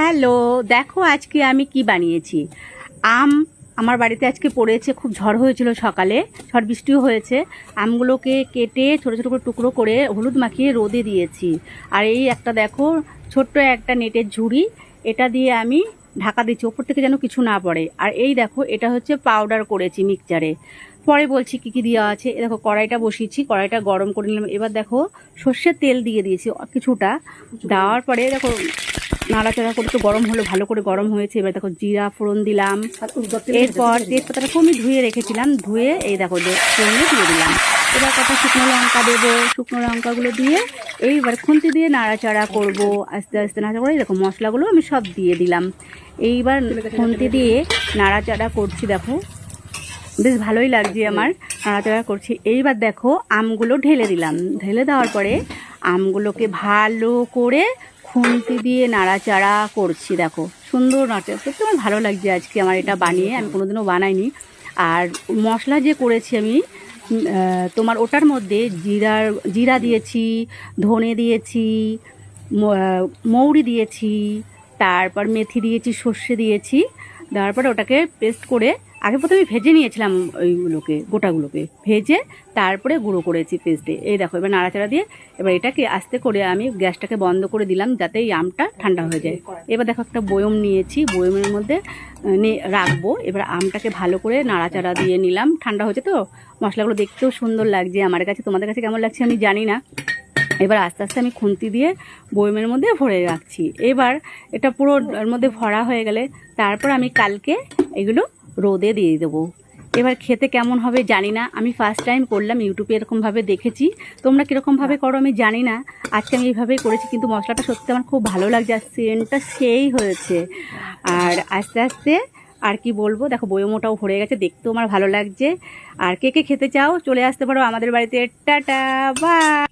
Hello, দেখো আজকে আমি কি বানিয়েছি। আম আমার বাড়িতে আজকে পড়েছে, খুব ঝড় হয়েছিল সকালে, ঝড় বৃষ্টিও হয়েছে। আমগুলোকে কেটে ছোটো ছোটো করে টুকরো করে হলুদ মাখিয়ে রোদে দিয়েছি। আর এই একটা দেখো ছোট্ট একটা নেটের ঝুড়ি, এটা দিয়ে আমি ঢাকা দিচ্ছি, ওপর থেকে যেন কিছু না পড়ে। আর এই দেখো এটা হচ্ছে পাউডার করেছি মিক্সচারে, পরে বলছি কী কী দেওয়া আছে। এ দেখো কড়াইটা বসিয়েছি, কড়াইটা গরম করে নিলাম। এবার দেখো সর্ষের তেল দিয়ে দিয়েছি কিছুটা, দেওয়ার পরে দেখো নাড়াচাড়া করে তো গরম হলো, ভালো করে গরম হয়েছে। এবার দেখো জিরা ফোড়ন দিলাম, এরপর তেজপাতাটা আমি ধুয়ে রেখেছিলাম, ধুয়ে এই দেখো ফোড়নে দিয়ে দিলাম। এবার কটা শুকনো লঙ্কা দেবো, শুকনো লঙ্কাগুলো দিয়ে এইবার খুন্তি দিয়ে নাড়াচাড়া করব, আস্তে আস্তে নাড়াচাড়া করে দেখো মশলাগুলো আমি সব দিয়ে দিলাম। এইবার খুন্তি দিয়ে নাড়াচাড়া করছি, দেখো বেশ ভালোই লাগছে আমার, নাড়াচাড়া করছি। এইবার দেখো আমগুলো ঢেলে দিলাম, ঢেলে দেওয়ার পরে আমগুলোকে ভালো করে খুন্তি দিয়ে নাড়াচাড়া করছি। দেখো সুন্দর নাড়াচাড়া করতে আমার ভালো লাগছে আজকে আমার এটা বানিয়ে, আমি কোনোদিনও বানাইনি। আর মশলা যে করেছি আমি তোমার ওটার মধ্যে জিরা দিয়েছি, ধনে দিয়েছি, মৌরি দিয়েছি, তারপর মেথি দিয়েছি, সর্ষে দিয়েছি। দেওয়ার পরে ওটাকে পেস্ট করে আগে প্রথমে ভেজে নিয়েছিলাম, ওইগুলোকে গোটাগুলোকে ভেজে তারপরে গুঁড়ো করেছি পেস্টে। এই দেখো এবার নাড়াচাড়া দিয়ে এবার এটাকে আস্তে করে আমি গ্যাসটাকে বন্ধ করে দিলাম যাতে এই আমটা ঠান্ডা হয়ে যায়। এবার দেখো একটা বয়ম নিয়েছি, বয়মের মধ্যে রাখবো। এবার আমটাকে ভালো করে নাড়াচাড়া দিয়ে নিলাম, ঠান্ডা হয়েছে তো, মশলাগুলো দেখতেও সুন্দর লাগছে আমার কাছে, তোমাদের কাছে কেমন লাগছে আমি জানি না। এবার আস্তে আস্তে আমি খুন্তি দিয়ে বয়মের মধ্যে ভরে রাখছি। এবার এটা পুরো এর মধ্যে ভরা হয়ে গেলে তারপর আমি কালকে এগুলো রোদে দিয়ে দেবো। এবার খেতে কেমন হবে জানি না, আমি ফার্স্ট টাইম করলাম, ইউটিউবে এরকমভাবে দেখেছি, তোমরা কীরকমভাবে করো আমি জানি না। আজকে আমি এইভাবেই করেছি, কিন্তু মশলাটা সত্যি আমার খুব ভালো লাগছে, আর সেন্টটা সেই হয়েছে। আর আস্তে আস্তে আর কি বলবো, দেখো বয়মটাও ভরে গেছে, দেখতেও আমার ভালো লাগছে। আর কে কে খেতে চাও চলে আসতে পারো আমাদের বাড়িতে। Tata, by.